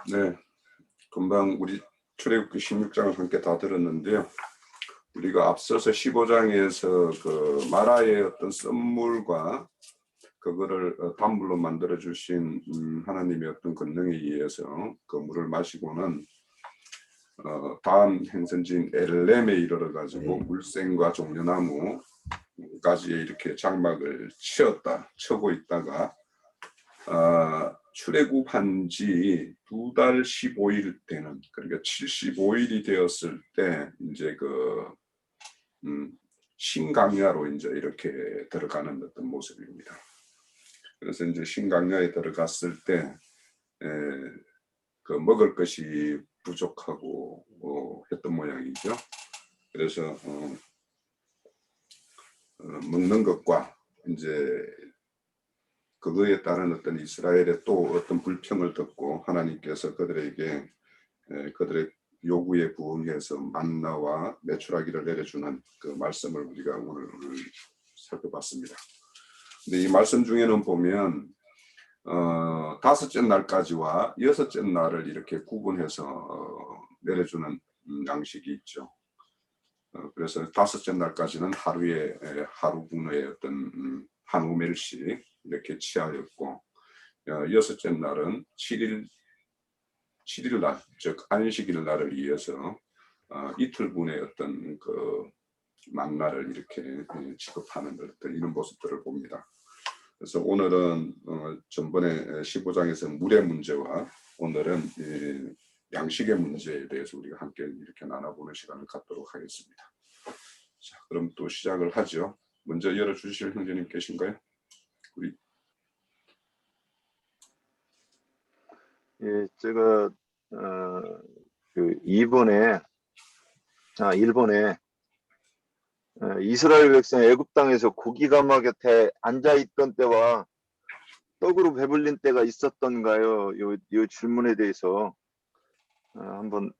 네, 금방 우리 출애굽기 16장을 함께 다 들었는데요. 우리가 앞서서 15장에서 그 마라의 어떤 썸물과 그거를 단물로 만들어 주신 하나님의 어떤 권능에 의해서 그 물을 마시고는 다음 행선지인 엘렘에 이르러 가지고 물생과 종려나무까지 이렇게 장막을 쳐고 있다가 출애굽한 지 2달 15일 되는, 그러니까 75일이 되었을 때 이제 그 신강야로 이제 이렇게 들어가는 어떤 모습입니다. 그래서 이제 신강야에 들어갔을 때 그 먹을 것이 부족하고 했던 모양이죠. 그래서 먹는 것과 이제 그거에 따른 어떤 이스라엘의 또 어떤 불평을 듣고 하나님께서 그들에게 그들의 요구에 부응해서 만나와 메추라기를 내려주는 그 말씀을 우리가 오늘 살펴봤습니다. 근데 이 말씀 중에는 보면 다섯째 날까지와 여섯째 날을 이렇게 구분해서 내려주는 양식이 있죠. 그래서 다섯째 날까지는 하루에 하루 분의 어떤 한 우멜씩 이렇게 취하였고, 여섯째 날은 7일 날, 즉 안식일 날을 위해서 이틀분의 어떤 그 만나를 이렇게 지급하는 것들, 이런 모습들을 봅니다. 그래서 오늘은 전번에 15장에서 물의 문제와 오늘은 양식의 문제에 대해서 우리가 함께 이렇게 나눠보는 시간을 갖도록 하겠습니다. 자, 그럼 또 시작을 하죠. 먼저 열어주실 형제님 계신가요? 우리. 예, 제가 그 일본에 이스라엘 백성 애굽 땅에서 고기 가마 곁에 앉아 있던 때와 떡으로 배불린 때가 있었던가요? 요 질문에 대해서 한번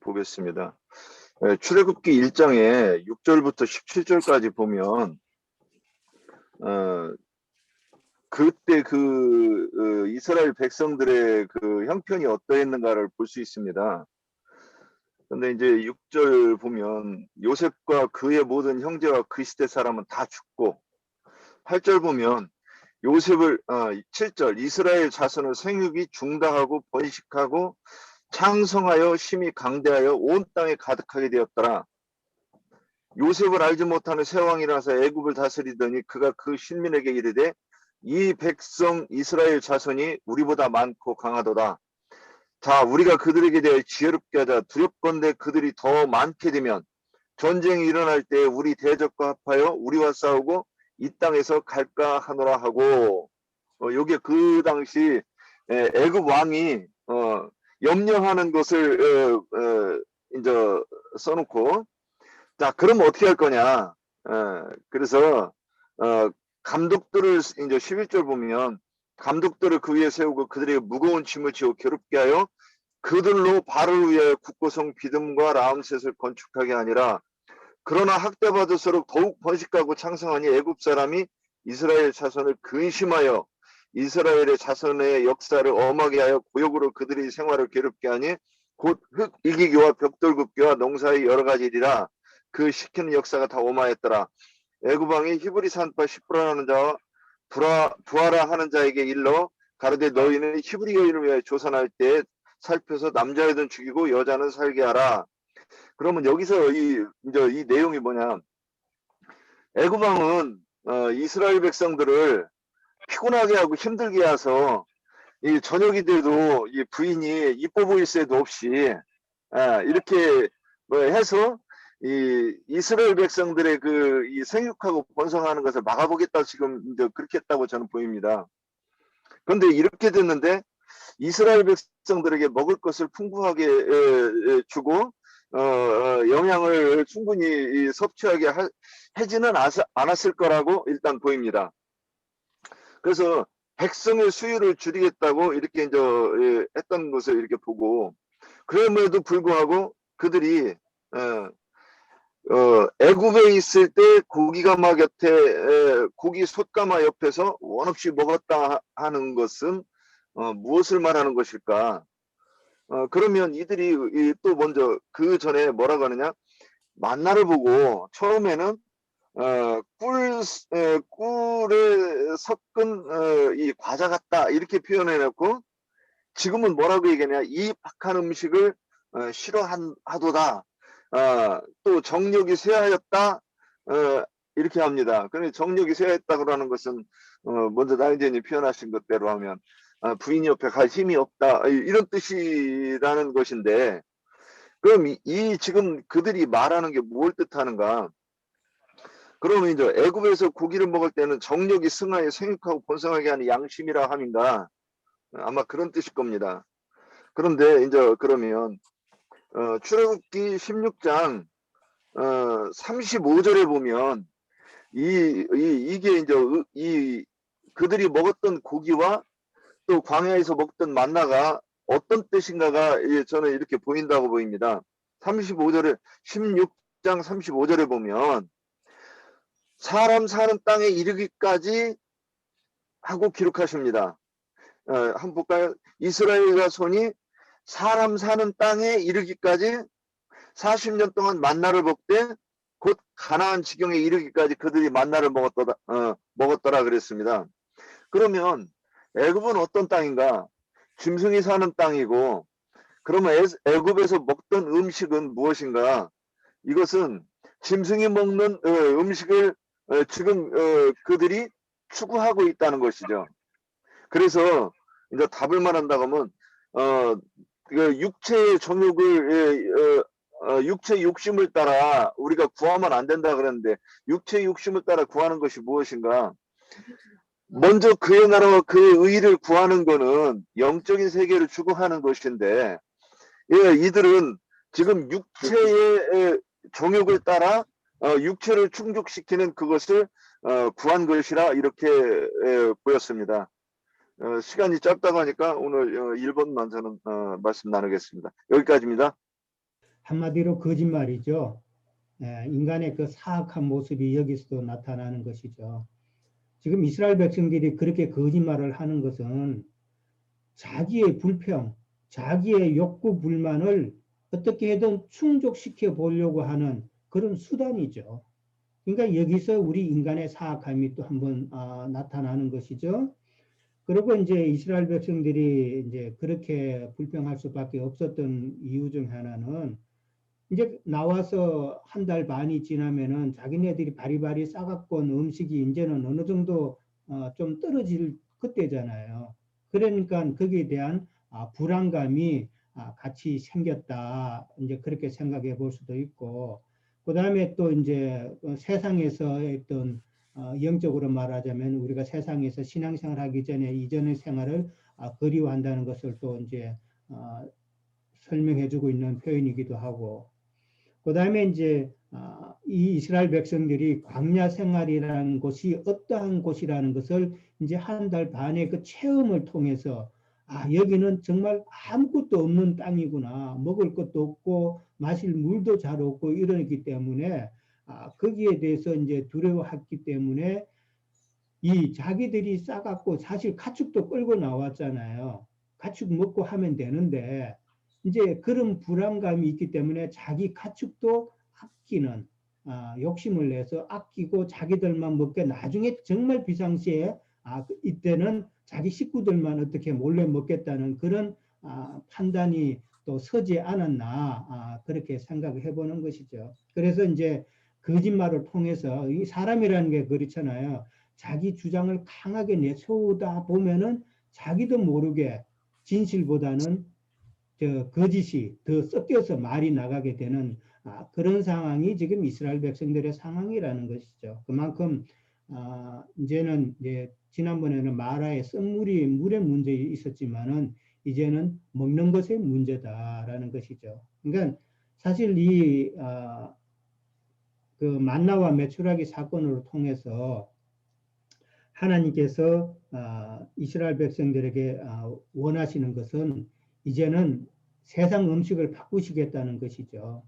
보겠습니다. 출애굽기 1장에 6절부터 17절까지 보면 그때 그 이스라엘 백성들의 그 형편이 어떠했는가를 볼 수 있습니다. 근데 이제 6절 보면 요셉과 그의 모든 형제와 그 시대 사람은 다 죽고, 8절 보면 요셉을 7절 이스라엘 자손을 생육이 중다하고 번식하고 창성하여 심히 강대하여 온 땅에 가득하게 되었더라. 요셉을 알지 못하는 새 왕이 일어나서 애굽을 다스리더니 그가 그 신민에게 이르되 이 백성 이스라엘 자손이 우리보다 많고 강하도다. 자, 우리가 그들에게 대해 지혜롭게 하자. 두렵건대 그들이 더 많게 되면 전쟁이 일어날 때 우리 대적과 합하여 우리와 싸우고 이 땅에서 갈까 하노라 하고, 요게 그 당시 애굽 왕이 염려하는 것을 이제 써놓고, 자, 그럼 어떻게 할 거냐? 그래서 감독들을 이제 11절 보면 감독들을 그 위에 세우고 그들에게 무거운 짐을 지고 괴롭게 하여 그들로 발을 위하여 국고성 비듬과 라암셋을 건축하게 하니라. 그러나 학대받을수록 더욱 번식하고 창성하니 애굽 사람이 이스라엘 자손을 근심하여 이스라엘의 자손의 역사를 엄하게 하여 고역으로 그들의 생활을 괴롭게 하니 곧 흙 이기기와 벽돌 굽기와 농사의 여러 가지 일이라. 그 시키는 역사가 다 오마했더라. 애굽 왕이 히브리 산파 시프라라는 자와 부하라 하는 자에게 일러 가로되 너희는 히브리 여인을 위하여 조산할 때 살펴서 남자애든 죽이고 여자는 살게 하라. 그러면 여기서 이 내용이 뭐냐? 애굽 왕은 이스라엘 백성들을 피곤하게 하고 힘들게 해서 이 저녁이 돼도 이 부인이 이뻐 보일 새도 없이 이렇게 해서 이 이스라엘 백성들의 그 이 생육하고 번성하는 것을 막아보겠다, 지금 이제 그렇게 했다고 저는 보입니다. 그런데 이렇게 됐는데 이스라엘 백성들에게 먹을 것을 풍부하게 주고 영양을 충분히 섭취하게 하지는 않았을 거라고 일단 보입니다. 그래서 백성의 수요를 줄이겠다고 이렇게 이제 했던 것을 이렇게 보고, 그럼에도 불구하고 그들이 애굽에 있을 때 고기가마 곁에 고기 솥가마 옆에서 원없이 먹었다 하는 것은 무엇을 말하는 것일까? 그러면 이들이 또 먼저 그 전에 뭐라고 하느냐? 만나를 보고 처음에는 꿀에 섞은 이 과자 같다 이렇게 표현해 놓고 지금은 뭐라고 얘기하냐? 이 박한 음식을 싫어하도다. 또 정력이 쇠하였다. 이렇게 합니다. 그런데 정력이 쇠하였다고 하는 것은 먼저 나인제님 표현하신 것대로 하면 부인 옆에 갈 힘이 없다 이런 뜻이라는 것인데 그럼 이 지금 그들이 말하는 게 뭘 뜻하는가? 그러면 이제 애굽에서 고기를 먹을 때는 정력이 승하여 생육하고 번성하게 하는 양심이라 함인가? 아마 그런 뜻일 겁니다. 그런데 이제 그러면 출애굽기 16장 35절에 보면 이게 이제 이 그들이 먹었던 고기와 또 광야에서 먹던 만나가 어떤 뜻인가가 저는 이렇게 보인다고 보입니다. 35절에 16장 35절에 보면 사람 사는 땅에 이르기까지 하고 기록하십니다. 한번 볼까요? 이스라엘 자손이 사람 사는 땅에 이르기까지 40년 동안 만나를 먹되 곧 가나안 지경에 이르기까지 그들이 만나를 먹었더라 그랬습니다. 그러면 애굽은 어떤 땅인가? 짐승이 사는 땅이고 그러면 애굽에서 먹던 음식은 무엇인가? 이것은 짐승이 먹는 음식을 지금 그들이 추구하고 있다는 것이죠. 그래서 이제 답을 말한다고 하면 육체의 정욕을 육체 욕심을 따라 우리가 구하면 안 된다 그랬는데 육체 욕심을 따라 구하는 것이 무엇인가? 먼저 그의 나라와 그 의를 구하는 것은 영적인 세계를 추구하는 것인데 이들은 지금 육체의 정욕을 따라 육체를 충족시키는 그것을 구한 것이라 이렇게 보였습니다. 시간이 짧다고 하니까 오늘 1번만 저는 말씀 나누겠습니다. 여기까지입니다. 한마디로 거짓말이죠. 인간의 그 사악한 모습이 여기서도 나타나는 것이죠. 지금 이스라엘 백성들이 그렇게 거짓말을 하는 것은 자기의 불평, 자기의 욕구 불만을 어떻게든 충족시켜 보려고 하는 그런 수단이죠. 그러니까 여기서 우리 인간의 사악함이 또 한번 나타나는 것이죠. 그리고 이제 이스라엘 백성들이 이제 그렇게 불평할 수밖에 없었던 이유 중 하나는 이제 나와서 한 달 반이 지나면은 자기네들이 바리바리 싸갖고 온 음식이 이제는 어느 정도 좀 떨어질 그때잖아요. 그러니까 거기에 대한 불안감이 같이 생겼다. 이제 그렇게 생각해 볼 수도 있고, 그 다음에 또 이제 세상에서 어떤 영적으로 말하자면 우리가 세상에서 신앙생활 하기 전에 이전의 생활을 그리워한다는 것을 또 이제 설명해주고 있는 표현이기도 하고, 그 다음에 이제 이 이스라엘 백성들이 광야 생활이라는 곳이 어떠한 곳이라는 것을 이제 한 달 반의 그 체험을 통해서 여기는 정말 아무것도 없는 땅이구나. 먹을 것도 없고 마실 물도 잘 없고 이러기 때문에 거기에 대해서 이제 두려워했기 때문에 이 자기들이 싸갖고 사실 가축도 끌고 나왔잖아요. 가축 먹고 하면 되는데 이제 그런 불안감이 있기 때문에 자기 가축도 아끼는 욕심을 내서 아끼고 자기들만 먹게 나중에 정말 비상시에 이때는 자기 식구들만 어떻게 몰래 먹겠다는 그런 판단이 또 서지 않았나 그렇게 생각을 해보는 것이죠. 그래서 이제 거짓말을 통해서 이 사람이라는 게 그렇잖아요. 자기 주장을 강하게 내세우다 보면은 자기도 모르게 진실보다는 거짓이 더 섞여서 말이 나가게 되는 그런 상황이 지금 이스라엘 백성들의 상황이라는 것이죠. 그만큼 이제는 이제 지난번에는 마라의 쓴물이 물의 문제 있었지만은 이제는 먹는 것의 문제다라는 것이죠. 그러니까 사실 그 만나와 메추라기 사건을 통해서 하나님께서 이스라엘 백성들에게 원하시는 것은 이제는 세상 음식을 바꾸시겠다는 것이죠.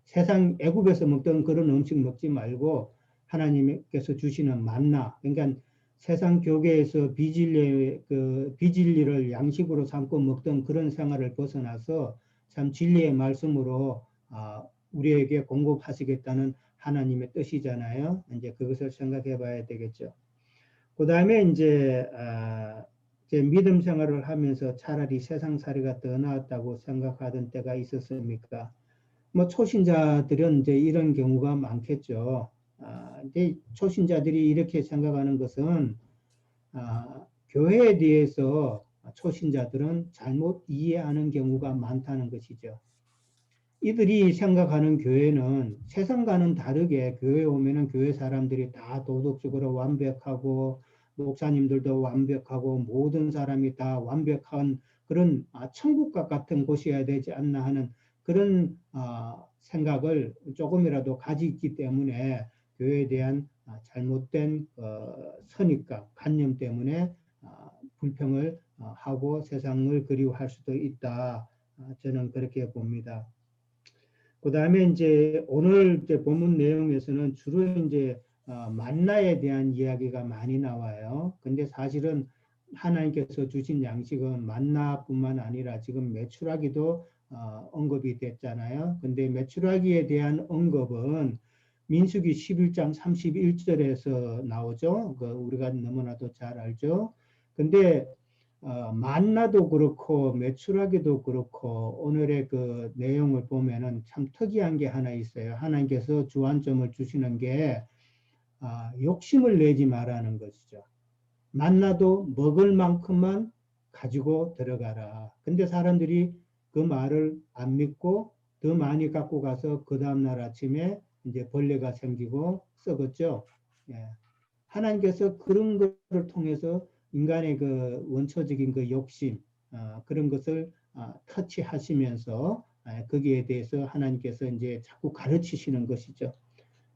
세상 애굽에서 먹던 그런 음식 먹지 말고 하나님께서 주시는 만나, 그러니까 세상 교계에서 비진리를 양식으로 삼고 먹던 그런 생활을 벗어나서 참 진리의 말씀으로 우리에게 공급하시겠다는 하나님의 뜻이잖아요. 이제 그것을 생각해 봐야 되겠죠. 그 다음에 이제 믿음 생활을 하면서 차라리 세상살이가 더 나았다고 생각하던 때가 있었습니까? 뭐 초신자들은 이제 이런 경우가 많겠죠. 이제 초신자들이 이렇게 생각하는 것은 교회에 대해서 초신자들은 잘못 이해하는 경우가 많다는 것이죠. 이들이 생각하는 교회는 세상과는 다르게 교회에 오면은 교회 사람들이 다 도덕적으로 완벽하고 목사님들도 완벽하고 모든 사람이 다 완벽한 그런 천국과 같은 곳이어야 되지 않나 하는 그런 생각을 조금이라도 가지고 있기 때문에 교회에 대한 잘못된 선입관, 관념 때문에 불평을 하고 세상을 그리워할 수도 있다. 저는 그렇게 봅니다. 그 다음에 이제 오늘 이제 본문 내용에서는 주로 이제 만나에 대한 이야기가 많이 나와요. 근데 사실은 하나님께서 주신 양식은 만나뿐만 아니라 지금 메추라기도 언급이 됐잖아요. 근데 메추라기에 대한 언급은 민수기 11장 31절에서 나오죠. 우리가 너무나도 잘 알죠. 근데 만나도 그렇고 메추라기도 그렇고 오늘의 그 내용을 보면은 참 특이한 게 하나 있어요. 하나님께서 주안점을 주시는 게 욕심을 내지 말라는 것이죠. 만나도 먹을 만큼만 가지고 들어가라. 근데 사람들이 그 말을 안 믿고 더 많이 갖고 가서 그 다음날 아침에 이제 벌레가 생기고 썩었죠. 예. 하나님께서 그런 것을 통해서 인간의 그 원초적인 그 욕심 그런 것을 터치하시면서 거기에 대해서 하나님께서 이제 자꾸 가르치시는 것이죠.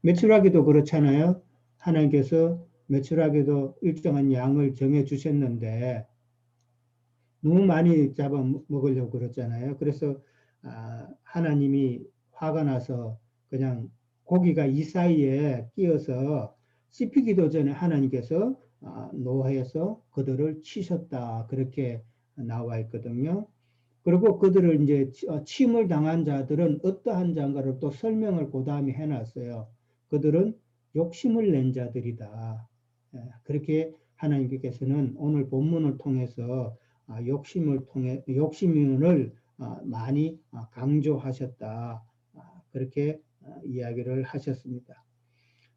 메추라기도 그렇잖아요. 하나님께서 메추라기도 일정한 양을 정해 주셨는데 너무 많이 잡아 먹으려고 그랬잖아요. 그래서 하나님이 화가 나서 그냥 고기가 이 사이에 끼어서 씹히기도 전에 하나님께서 노해서 그들을 치셨다. 그렇게 나와 있거든요. 그리고 그들을 이제 침을 당한 자들은 어떠한 자인가를 또 설명을 그 다음에 해놨어요. 그들은 욕심을 낸 자들이다. 그렇게 하나님께서는 오늘 본문을 통해서 욕심을 많이 강조하셨다. 그렇게 이야기를 하셨습니다.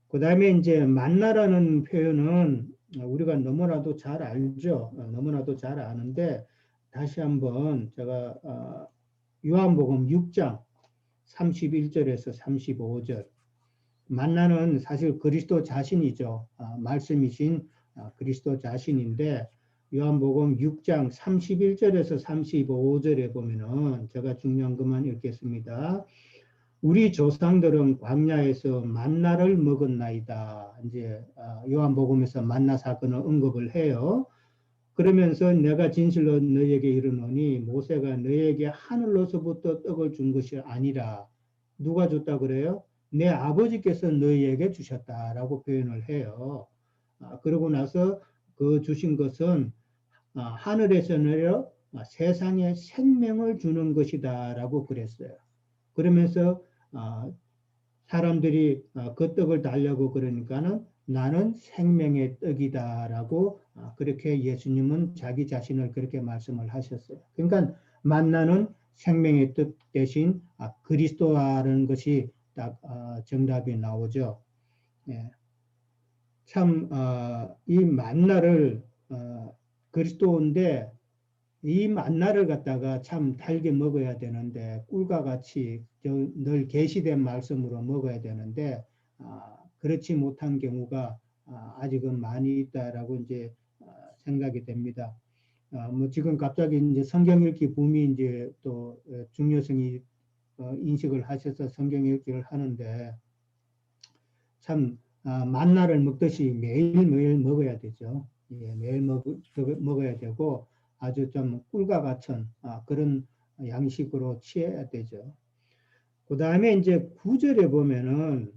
그 다음에 이제 만나라는 표현은 우리가 너무나도 잘 알죠. 너무나도 잘 아는데 다시 한번 제가 요한복음 6장 31절에서 35절 만나는 사실 그리스도 자신이죠. 말씀이신 그리스도 자신인데 요한복음 6장 31절에서 35절에 보면은 제가 중요한 것만 읽겠습니다. 우리 조상들은 광야에서 만나를 먹었나이다. 이제 요한복음에서 만나 사건을 언급을 해요. 그러면서 내가 진실로 너희에게 이르노니 모세가 너희에게 하늘로서부터 떡을 준 것이 아니라 누가 줬다 그래요? 내 아버지께서 너희에게 주셨다라고 표현을 해요. 그러고 나서 그 주신 것은 하늘에서 내려 세상에 생명을 주는 것이다라고 그랬어요. 그러면서 사람들이 그 떡을 달라고 그러니까는 나는 생명의 떡이다라고 그렇게 예수님은 자기 자신을 그렇게 말씀을 하셨어요. 그러니까 만나는 생명의 떡 대신 그리스도라는 것이 딱 정답이 나오죠. 예. 참 이 만나를 그리스도인데 이 만나를 갖다가 참 달게 먹어야 되는데 꿀과 같이 늘 계시된 말씀으로 먹어야 되는데 그렇지 못한 경우가 아직은 많이 있다라고 이제 생각이 됩니다. 뭐 지금 갑자기 이제 성경 읽기 붐이 이제 또 중요성이 인식을 하셔서 성경 읽기를 하는데 참 만나를 먹듯이 매일매일 먹어야 되죠. 예, 매일 먹어야 되고 아주 좀 꿀과 같은 그런 양식으로 취해야 되죠. 그 다음에 이제 9절에 보면은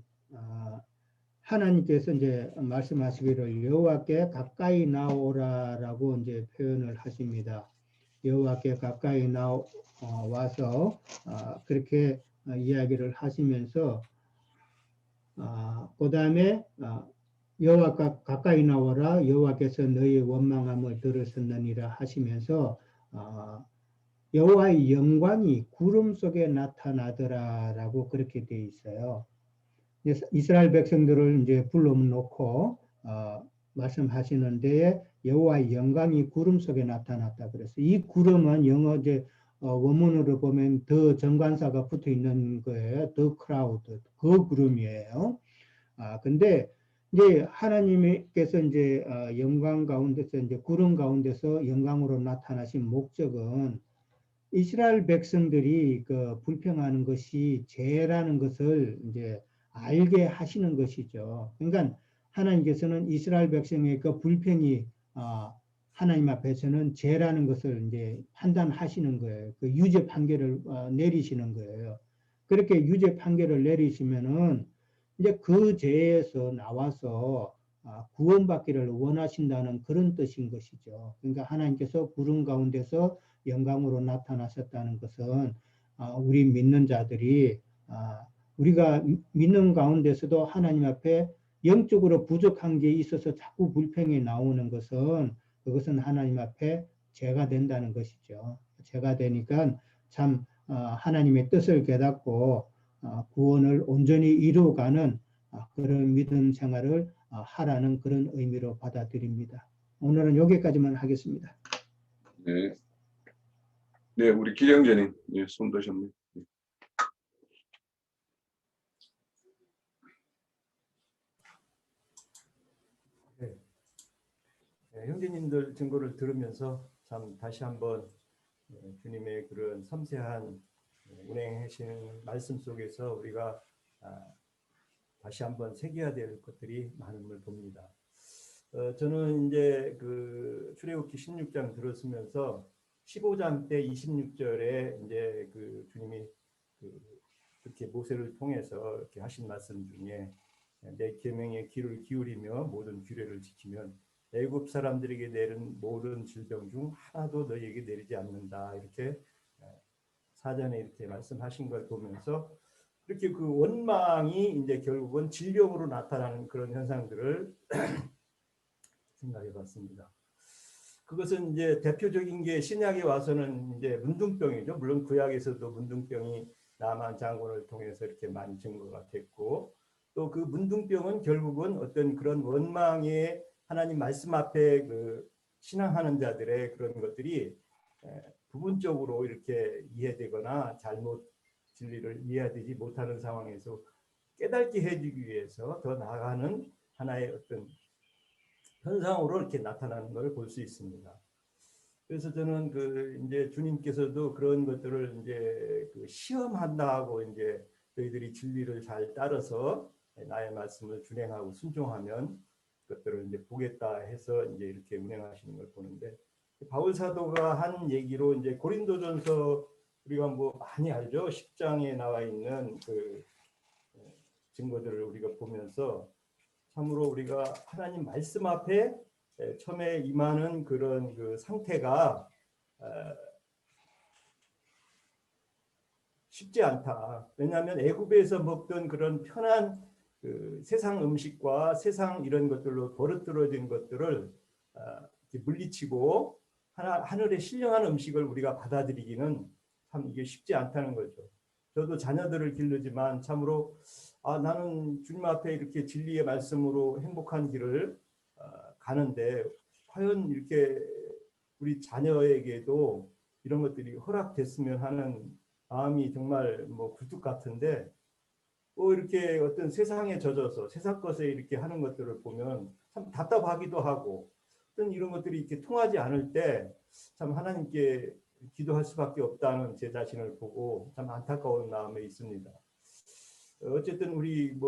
하나님께서 이제 말씀하시기를 여호와께 가까이 나오라라고 이제 표현을 하십니다. 여호와께 가까이 와서 그렇게 이야기를 하시면서 그 다음에 여호와가 가까이 나오라 여호와께서 너희의 원망함을 들으셨느니라 하시면서 여호와의 영광이 구름 속에 나타나더라라고 그렇게 돼 있어요. 이스라엘 백성들을 이제 불러놓고 말씀하시는 데에 여호와의 영광이 구름 속에 나타났다 그랬어요. 이 구름은 영어 이제 원문으로 보면 더 정관사가 붙어 있는 거예요. 더 크라우드, 그 구름이에요. 근데 이제 하나님께서 이제 영광 가운데서 이제 구름 가운데서 영광으로 나타나신 목적은 이스라엘 백성들이 그 불평하는 것이 죄라는 것을 이제 알게 하시는 것이죠. 그러니까 하나님께서는 이스라엘 백성의 그 불평이 하나님 앞에서는 죄라는 것을 이제 판단하시는 거예요. 그 유죄 판결을 내리시는 거예요. 그렇게 유죄 판결을 내리시면은 이제 그 죄에서 나와서 구원받기를 원하신다는 그런 뜻인 것이죠. 그러니까 하나님께서 구름 가운데서 영광으로 나타나셨다는 것은 우리 믿는 자들이 우리가 믿는 가운데서도 하나님 앞에 영적으로 부족한 게 있어서 자꾸 불평이 나오는 것은 그것은 하나님 앞에 죄가 된다는 것이죠. 죄가 되니까 참 하나님의 뜻을 깨닫고 구원을 온전히 이루어가는 그런 믿음 생활을 하라는 그런 의미로 받아들입니다. 오늘은 여기까지만 하겠습니다. 네. 네, 우리 기령제님, 예, 손 드셨네요. 네. 네, 형제님들 증거를 들으면서 참 다시 한번 주님의 그런 섬세한 운행하시는 말씀 속에서 우리가 다시 한번 새겨야 될 것들이 많음을 봅니다. 저는 이제 그 출애굽기 16장 들었으면서 15장 때 26절에 이제 그 주님이 그렇게 모세를 통해서 이렇게 하신 말씀 중에 내 계명에 귀를 기울이며 모든 규례를 지키면 애굽 사람들에게 내린 모든 질병 중 하나도 너희에게 내리지 않는다. 이렇게 사전에 이렇게 말씀하신 걸 보면서 이렇게 그 원망이 이제 결국은 질병으로 나타나는 그런 현상들을 생각해 봤습니다. 그것은 이제 대표적인 게 신약에 와서는 이제 문둥병이죠. 물론 구약에서도 문둥병이 나만 장군을 통해서 이렇게 많이 증거가 됐고 또 그 문둥병은 결국은 어떤 그런 원망의 하나님 말씀 앞에 그 신앙하는 자들의 그런 것들이 부분적으로 이렇게 이해되거나 잘못 진리를 이해되지 못하는 상황에서 깨닫게 해주기 위해서 더 나아가는 하나의 어떤 현상으로 이렇게 나타나는 걸 볼 수 있습니다. 그래서 저는 그 이제 주님께서도 그런 것들을 이제 그 시험한다고 이제 너희들이 진리를 잘 따라서 나의 말씀을 준행하고 순종하면 그것들을 이제 보겠다 해서 이제 이렇게 운행하시는 걸 보는데 바울 사도가 한 얘기로 이제 고린도전서 우리가 뭐 많이 알죠. 10장에 나와 있는 그 증거들을 우리가 보면서 참으로 우리가 하나님 말씀 앞에 처음에 임하는 그런 그 상태가 쉽지 않다. 왜냐하면 애굽에서 먹던 그런 편한 그 세상 음식과 세상 이런 것들로 버릇들어진 것들을 물리치고 하늘의 신령한 음식을 우리가 받아들이기는 참 이게 쉽지 않다는 거죠. 저도 자녀들을 기르지만 참으로 나는 주님 앞에 이렇게 진리의 말씀으로 행복한 길을 가는데 과연 이렇게 우리 자녀에게도 이런 것들이 허락됐으면 하는 마음이 정말 뭐 굴뚝 같은데 이렇게 어떤 세상에 젖어서 세상 것에 이렇게 하는 것들을 보면 참 답답하기도 하고 어떤 이런 것들이 이렇게 통하지 않을 때 참 하나님께 기도할 수밖에 없다는 제 자신을 보고 참 안타까운 마음에 있습니다. 어쨌든 우리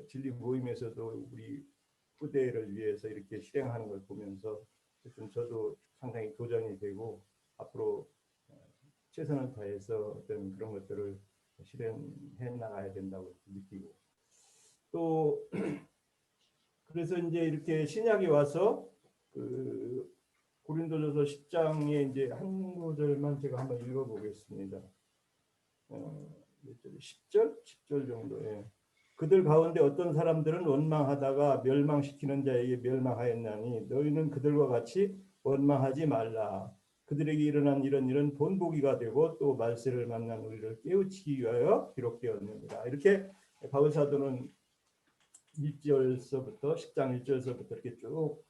진리 모임에서도 우리 후대를 위해서 이렇게 실행하는 걸 보면서 어쨌든 저도 상당히 도전이 되고 앞으로 최선을 다해서 어떤 그런 것들을 실행해 나가야 된다고 느끼고 또 그래서 이제 이렇게 신약에 와서 그 고린도전서 10장에 이제 한 구절만 제가 한번 읽어보겠습니다. 10절 정도에 그들 가운데 어떤 사람들은 원망하다가 멸망시키는 자에게 멸망하였나니 너희는 그들과 같이 원망하지 말라. 그들에게 일어난 이런 일은 본보기가 되고 또 말세를 만난 우리를 깨우치기 위하여 기록되었느니라. 이렇게 바울 사도는 1절서부터 10장 1절서부터 이렇게 쭉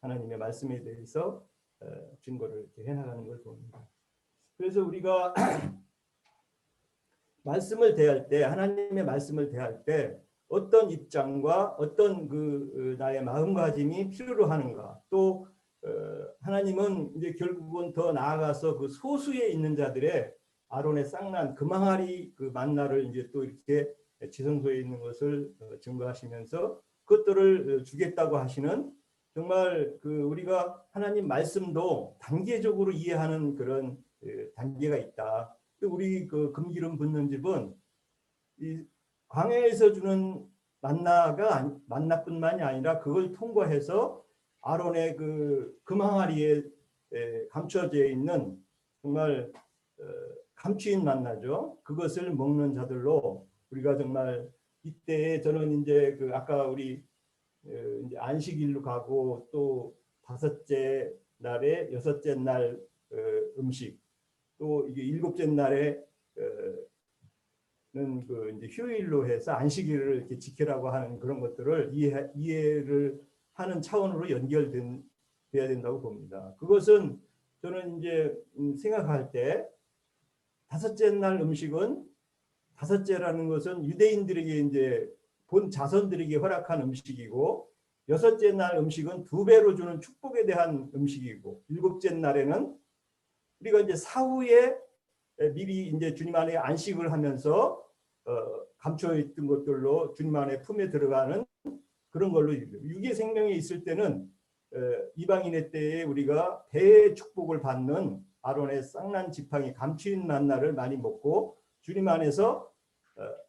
하나님의 말씀에 대해서 증거를 이렇게 해나가는 걸 봅니다. 그래서 우리가 말씀을 대할 때, 하나님의 말씀을 대할 때 어떤 입장과 어떤 그 나의 마음가짐이 필요로 하는가. 또 하나님은 이제 결국은 더 나아가서 그 소수에 있는 자들의 아론의 쌍난 금항아리 그 만나를 이제 또 이렇게 지성소에 있는 것을 증거하시면서 그것들을 주겠다고 하시는, 정말 그 우리가 하나님 말씀도 단계적으로 이해하는 그런 단계가 있다. 우리 그 금기름 붓는 집은 이 광야에서 주는 만나뿐만이 아니라 그걸 통과해서 아론의 그 금항아리에 감춰져 있는 정말 감추인 만나죠. 그것을 먹는 자들로 우리가 정말 이때에 저는 이제 그 아까 우리 이제 안식일로 가고 또 다섯째 날에 여섯째 날 음식, 또 이게 일곱째 날에는 그 이제 휴일로 해서 안식일을 이렇게 지키라고 하는 그런 것들을 이해를 하는 차원으로 연결돼야 된다고 봅니다. 그것은 저는 이제 생각할 때 다섯째 날 음식은, 다섯째라는 것은 유대인들에게 이제 본 자손들에게 허락한 음식이고, 여섯째 날 음식은 2배로 주는 축복에 대한 음식이고, 일곱째 날에는 우리가 이제 사후에 미리 이제 주님 안에 안식을 하면서 감춰 있던 것들로 주님 안에 품에 들어가는 그런 걸로, 육의 생명이 있을 때는 이방인의 때에 우리가 배의 축복을 받는 아론의 쌍난 지팡이 감추인 만나를 많이 먹고 주님 안에서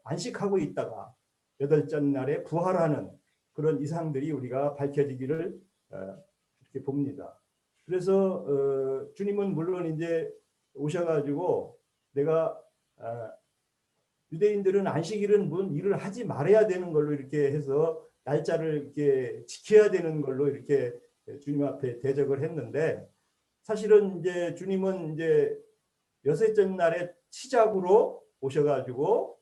안식하고 있다가 여덟째 날에 부활하는 그런 이상들이 우리가 밝혀지기를 이렇게 봅니다. 그래서 주님은 물론 이제 오셔가지고 내가 유대인들은 안식일은 무슨 일을 하지 말아야 되는 걸로 이렇게 해서 날짜를 이렇게 지켜야 되는 걸로 이렇게 주님 앞에 대적을 했는데, 사실은 이제 주님은 이제 여섯째 날에 시작으로 오셔가지고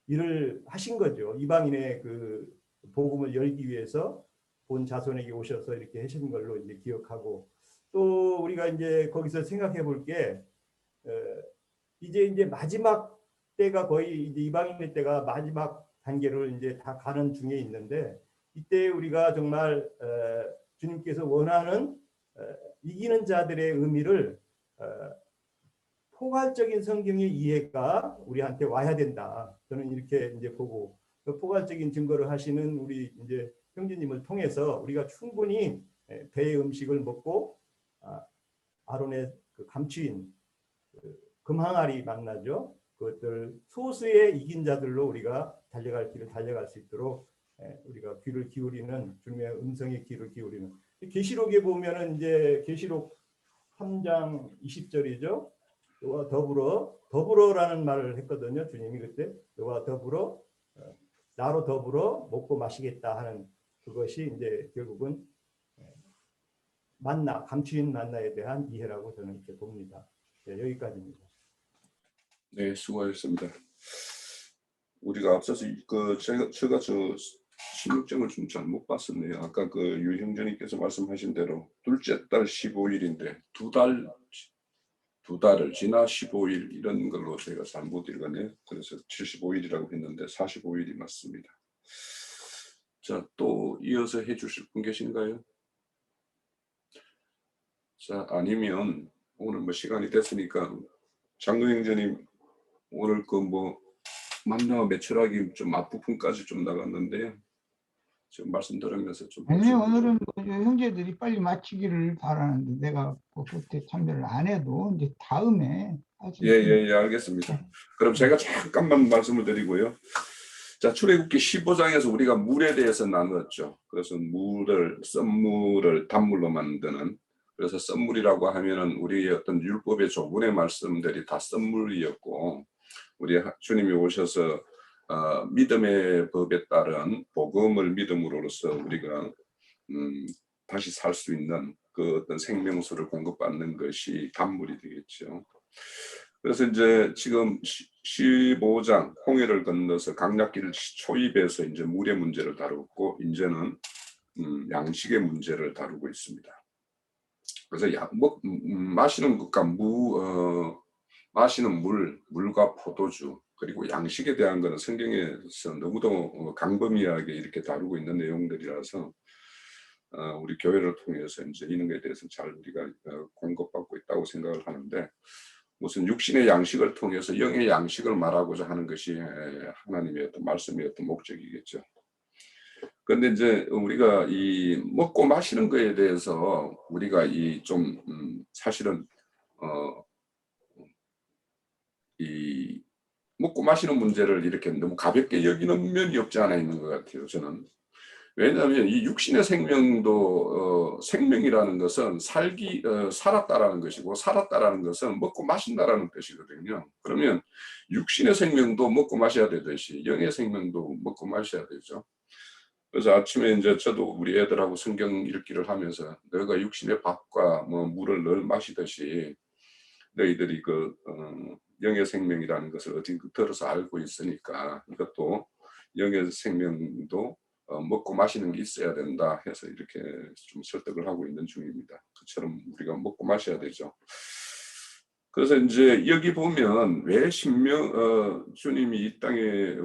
일을 하신 거죠. 이방인의 그 복음을 열기 위해서 본 자손에게 오셔서 이렇게 하신 걸로 이제 기억하고, 또 우리가 이제 거기서 생각해 볼 게 이제 마지막 때가 거의 이제 이방인의 때가 마지막 단계를 이제 다 가는 중에 있는데, 이때 우리가 정말 주님께서 원하는 이기는 자들의 의미를 포괄적인 성경의 이해가 우리한테 와야 된다. 저는 이렇게 이제 보고, 그 포괄적인 증거를 하시는 우리 이제 형제님을 통해서 우리가 충분히 배의 음식을 먹고 아론의 그 감추인 금항아리 만나죠. 그것들 소수의 이긴 자들로 우리가 달려갈 길을 달려갈 수 있도록 우리가 귀를 기울이는, 주님의 음성에 귀를 기울이는. 계시록에 보면은 이제 계시록 3장 20절이죠. 너와 더불어라는 말을 했거든요. 주님이 그때 너와 더불어, 나로 더불어 먹고 마시겠다 하는 그것이 이제 결국은 만나, 감추인 만나에 대한 이해라고 저는 이렇게 봅니다. 네, 여기까지입니다. 네, 수고하셨습니다. 우리가 앞서서 제가 저 16장을 좀 잘못 봤었네요. 아까 그 유형제님께서 말씀하신 대로 둘째 달 15일인데 두 달을 지나 15일 이런 걸로 제가 잘못 읽었네요. 그래서 75일이라고 했는데 45일이 맞습니다. 자, 또 이어서 해주실 분 계신가요? 자, 아니면 오늘 뭐 시간이 됐으니까 장로형제님 오늘 그 뭐 만나 매출하기 좀 앞부분까지 좀 나갔는데 지금 말씀 들으면서 좀 아니 오늘은 뭐 형제들이 빨리 마치기를 바라는데 내가 그때 참여를 안 해도 이제 다음에 예, 알겠습니다. 그럼 제가 잠깐만 말씀을 드리고요. 자, 출애굽기 15장에서 우리가 물에 대해서 나누었죠. 그래서 썬물을 단물로 만드는, 그래서 썬물이라고 하면은 우리의 어떤 율법의 조문의 말씀들이 다 썬물이었고, 우리 주님이 오셔서 믿음의 법에 따른 복음을 믿음으로써 우리가 다시 살 수 있는 그 어떤 생명수를 공급받는 것이 단물이 되겠죠. 그래서 이제 지금 15장 홍해를 건너서 강약기를 초입해서 이제 물의 문제를 다루고, 이제는 양식의 문제를 다루고 있습니다. 그래서 마시는 것과 마시는 물과 포도주, 그리고 양식에 대한 것은 성경에서 너무도 강범위하게 이렇게 다루고 있는 내용들이라서 우리 교회를 통해서 이제 이런 것에 대해서 잘 우리가 공급받고 있다고 생각을 하는데, 무슨 육신의 양식을 통해서 영의 양식을 말하고자 하는 것이 하나님의 어떤 말씀의 어떤 목적이겠죠. 그런데 이제 우리가 이 먹고 마시는 것에 대해서 우리가 이 좀 사실은 이 먹고 마시는 문제를 이렇게 너무 가볍게 여기는 면이 없지 않아 있는 것 같아요, 저는. 왜냐하면 이 육신의 생명도 생명이라는 것은 살았다라는 것이고, 살았다라는 것은 먹고 마신다라는 뜻이거든요. 그러면 육신의 생명도 먹고 마셔야 되듯이 영의 생명도 먹고 마셔야 되죠. 그래서 아침에 이제 저도 우리 애들하고 성경 읽기를 하면서, 너희가 육신의 밥과 뭐 물을 늘 마시듯이 너희들이 그 영의 생명이라는 것을 어디 들어서 알고 있으니까 이것도 영의 생명도 먹고 마시는 게 있어야 된다 해서 이렇게 좀 설득을 하고 있는 중입니다. 그처럼 우리가 먹고 마셔야 되죠. 그래서 이제 여기 보면 왜 주님이 이 땅에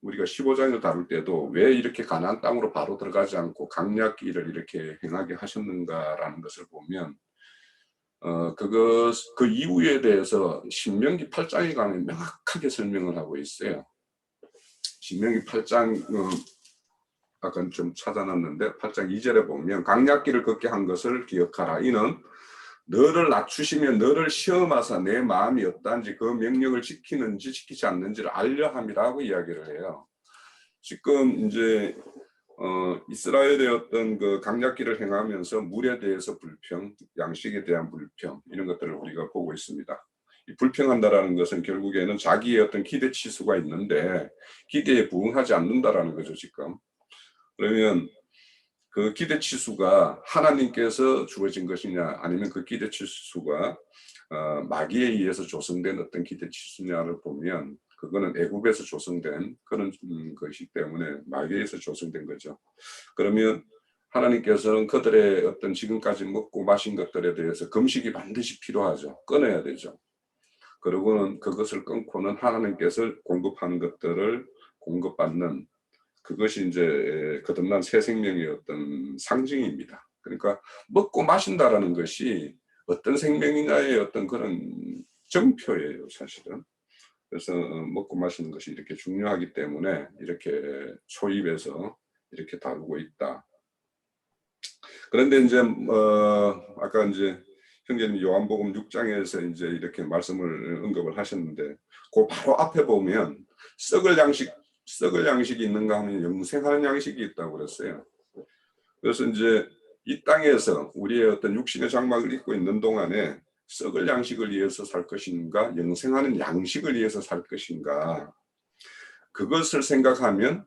우리가 15장을 다룰 때도 왜 이렇게 가나안 땅으로 바로 들어가지 않고 강약길을 이렇게 행하게 하셨는가라는 것을 보면, 그 이유에 대해서 신명기 8장에 가면 명확하게 설명을 하고 있어요. 신명기 8장 아까 좀 찾아놨는데 8장 2절에 보면, 강약길을 걷게 한 것을 기억하라. 이는 너를 낮추시며 너를 시험하사 내 마음이 어떠한지 그 명령을 지키는지 지키지 않는지를 알려 함이라고 이야기를 해요. 지금 이제 이스라엘의 어떤 그 강약길을 행하면서 물에 대해서 불평, 양식에 대한 불평, 이런 것들을 우리가 보고 있습니다. 이 불평한다라는 것은 결국에는 자기의 어떤 기대 치수가 있는데 기대에 부응하지 않는다라는 거죠, 지금. 그러면 그 기대 치수가 하나님께서 주어진 것이냐, 아니면 그 기대 치수가 마귀에 의해서 조성된 어떤 기대 치수냐를 보면, 그거는 애굽에서 조성된 그런 것이기 때문에 마귀에서 조성된 거죠. 그러면 하나님께서는 그들의 어떤 지금까지 먹고 마신 것들에 대해서 금식이 반드시 필요하죠. 끊어야 되죠. 그리고는 그것을 끊고는 하나님께서 공급하는 것들을 공급받는, 그것이 이제 거듭난 새 생명의 어떤 상징입니다. 그러니까 먹고 마신다라는 것이 어떤 생명이냐의 어떤 그런 정표예요, 사실은. 그래서 먹고 마시는 것이 이렇게 중요하기 때문에 이렇게 초입에서 이렇게 다루고 있다. 그런데 이제 아까 이제 형제님 요한복음 6장에서 이제 이렇게 말씀을 언급을 하셨는데, 그 바로 앞에 보면 썩을 양식이 있는가 하면 영생하는 양식이 있다고 그랬어요. 그래서 이제 이 땅에서 우리의 어떤 육신의 장막을 입고 있는 동안에 썩을 양식을 위해서 살 것인가, 영생하는 양식을 위해서 살 것인가, 그것을 생각하면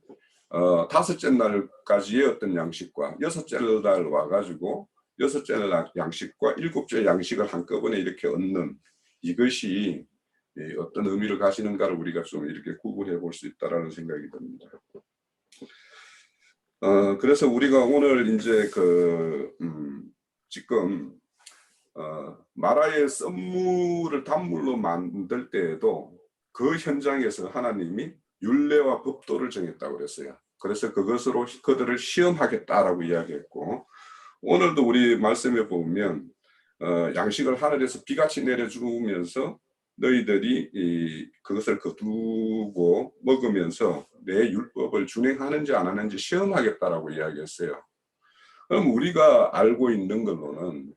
다섯째 날까지의 어떤 양식과 여섯째 날 와가지고 여섯째 날 양식과 일곱째 양식을 한꺼번에 이렇게 얻는, 이것이 어떤 의미를 가지는가를 우리가 좀 이렇게 구분해 볼 수 있다라는 생각이 듭니다. 그래서 우리가 오늘 이제 지금 마라의 썬물을 단물로 만들 때에도 그 현장에서 하나님이 율례와 법도를 정했다고 그랬어요. 그래서 그것으로 그들을 시험하겠다라고 이야기했고, 오늘도 우리 말씀에 보면 양식을 하늘에서 비같이 내려주면서 너희들이 그것을 거두고 먹으면서 내 율법을 준행하는지 안 하는지 시험하겠다라고 이야기했어요. 그럼 우리가 알고 있는 걸로는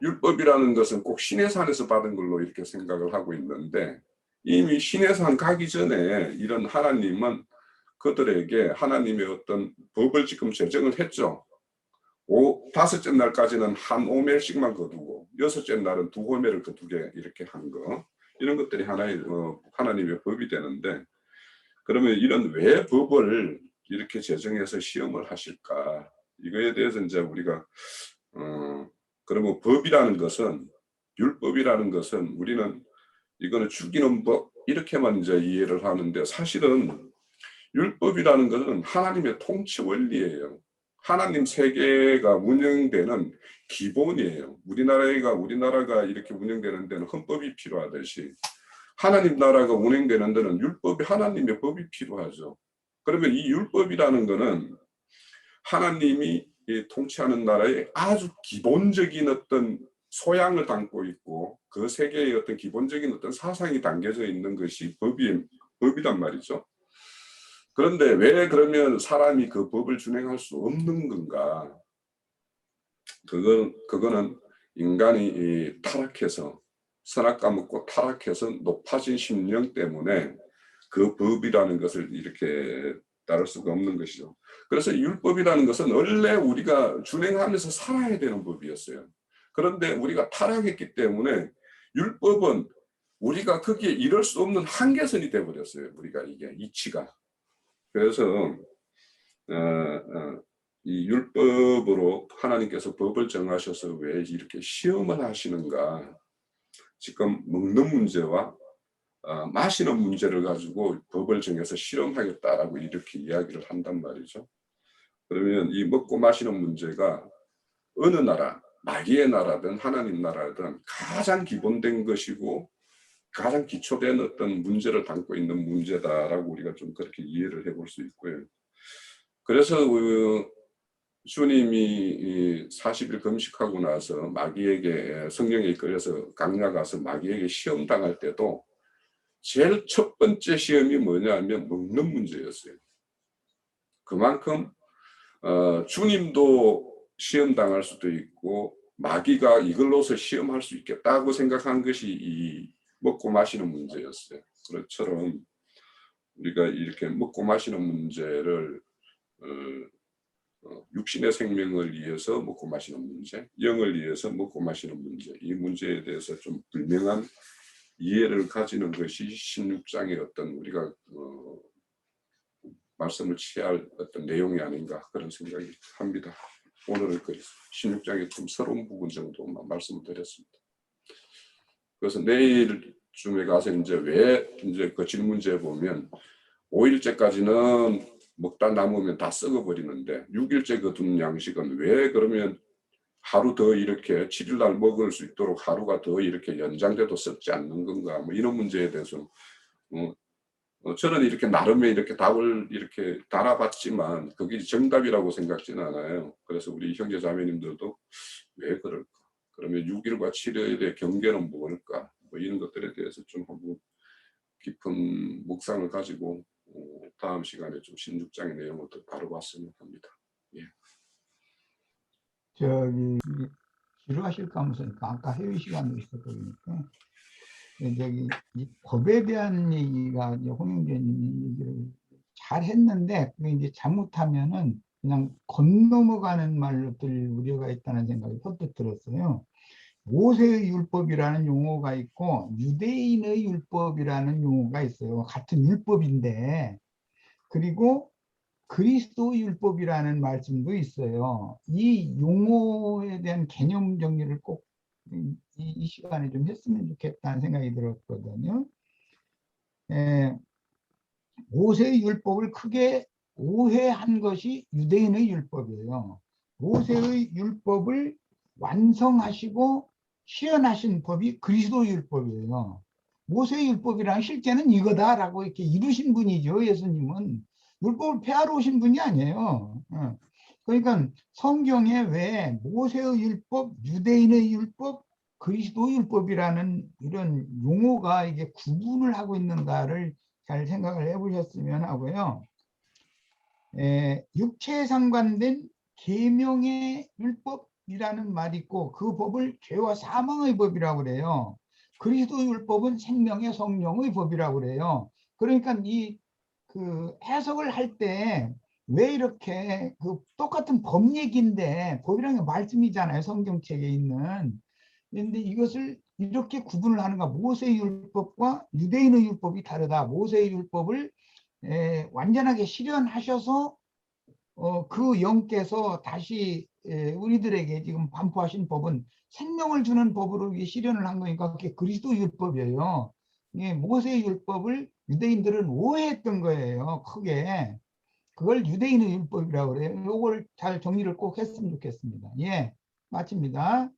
율법이라는 것은 꼭 신의 산에서 받은 걸로 이렇게 생각을 하고 있는데, 이미 신의 산 가기 전에 이런 하나님은 그들에게 하나님의 어떤 법을 지금 제정을 했죠. 다섯째 날까지는 한 오멜씩만 거두고 여섯째 날은 두 오멜을 거두게 이렇게 한 거. 이런 것들이 하나님의 법이 되는데, 그러면 이런 왜 법을 이렇게 제정해서 시험을 하실까? 이거에 대해서 이제 우리가 그러면 법이라는 것은, 율법이라는 것은 우리는 이거는 죽이는 법 이렇게만 이제 이해를 하는데, 사실은 율법이라는 것은 하나님의 통치 원리예요. 하나님 세계가 운영되는 기본이에요. 우리나라가 이렇게 운영되는 데는 헌법이 필요하듯이 하나님 나라가 운영되는 데는 율법이, 하나님의 법이 필요하죠. 그러면 이 율법이라는 것은 하나님이 통치하는 나라의 아주 기본적인 어떤 소양을 담고 있고, 그 세계의 어떤 기본적인 어떤 사상이 담겨져 있는 것이 법이란 말이죠. 그런데 왜 그러면 사람이 그 법을 준행할 수 없는 건가? 그거는 인간이 타락해서, 선악 까먹고 타락해서 높아진 심령 때문에 그 법이라는 것을 이렇게 따를 수가 없는 것이죠. 그래서 율법이라는 것은 원래 우리가 준행하면서 살아야 되는 법이었어요. 그런데 우리가 타락했기 때문에 율법은 우리가 거기에 이룰 수 없는 한계선이 되어버렸어요. 우리가 이게 이치가. 그래서 이 율법으로 하나님께서 법을 정하셔서 왜 이렇게 시험을 하시는가? 지금 먹는 문제와 마시는 문제를 가지고 법을 정해서 실험하겠다라고 이렇게 이야기를 한단 말이죠. 그러면 이 먹고 마시는 문제가 어느 나라, 마귀의 나라든 하나님 나라든 가장 기본된 것이고 가장 기초된 어떤 문제를 담고 있는 문제다라고 우리가 좀 그렇게 이해를 해볼 수 있고요. 그래서 주님이 40일 금식하고 나서 마귀에게, 성령에 이끌려서 강야 가서 마귀에게 시험 당할 때도 제일 첫 번째 시험이 뭐냐면 먹는 문제였어요. 그만큼 주님도 시험 당할 수도 있고 마귀가 이걸로서 시험할 수 있겠다고 생각한 것이 이 먹고 마시는 문제였어요. 그것처럼 우리가 이렇게 먹고 마시는 문제를 육신의 생명을 위해서 먹고 마시는 문제, 영을 위해서 먹고 마시는 문제, 이 문제에 대해서 좀 분명한 이해를 가지는 것이 16장의 어떤 우리가 말씀을 취할 어떤 내용이 아닌가, 그런 생각이 합니다. 오늘은 그 16장의 좀 새로운 부분 정도만 말씀을 드렸습니다. 그래서 내일쯤에 가서 이제 그 질문지에 보면 5일째까지는 먹다 남으면 다 썩어버리는데 6일째 거둔 양식은 왜 그러면 하루 더 이렇게 7일날 먹을 수 있도록 하루가 더 이렇게 연장돼도 썩지 않는 건가? 뭐 이런 문제에 대해서 저는 이렇게 나름의 이렇게 답을 이렇게 달아봤지만 그게 정답이라고 생각지는 않아요. 그래서 우리 형제 자매님들도 왜 그럴까? 그러면 6일과 7일의 경계는 뭘까? 뭐 이런 것들에 대해서 좀 한번 깊은 묵상을 가지고 다음 시간에 좀 16장의 내용을 더 다뤄봤으면 합니다. 예. 저기 지루하실까 하면서 아까 회의 시간도 있었거니까 저기 이 법에 대한 얘기가 이제 홍영재님 얘기를 잘 했는데 그게 이제 잘못하면은 그냥 건너가는 말로 들 우려가 있다는 생각이 퍼뜩 들었어요. 모세의 율법이라는 용어가 있고 유대인의 율법이라는 용어가 있어요. 같은 율법인데, 그리고 그리스도 율법이라는 말씀도 있어요. 이 용어에 대한 개념 정리를 꼭 이 시간에 좀 했으면 좋겠다는 생각이 들었거든요. 모세의 율법을 크게 오해한 것이 유대인의 율법이에요. 모세의 율법을 완성하시고 실현하신 법이 그리스도 율법이에요. 모세의 율법이란 실제는 이거다라고 이렇게 이루신 분이죠. 예수님은 율법을 폐하러 오신 분이 아니에요. 그러니까 성경에 왜 모세의 율법, 유대인의 율법, 그리스도 율법이라는 이런 용어가 이게 구분을 하고 있는가를 잘 생각을 해보셨으면 하고요. 육체에 상관된 계명의 율법이라는 말이 있고 그 법을 죄와 사망의 법이라고 그래요. 그리스도 율법은 생명의 성령의 법이라고 그래요. 그러니까 이 그 해석을 할 때 왜 이렇게 그 똑같은 법 얘기인데 법이라는 게 말씀이잖아요. 성경책에 있는. 그런데 이것을 이렇게 구분을 하는가. 모세의 율법과 유대인의 율법이 다르다. 모세의 율법을 완전하게 실현하셔서 그 영께서 다시 우리들에게 지금 반포하신 법은 생명을 주는 법으로 실현을 한 거니까 그게 그리스도 율법이에요. 모세의 율법을 유대인들은 오해했던 거예요. 크게. 그걸 유대인의 율법이라고 그래요. 요걸 잘 정리를 꼭 했으면 좋겠습니다. 예, 마칩니다.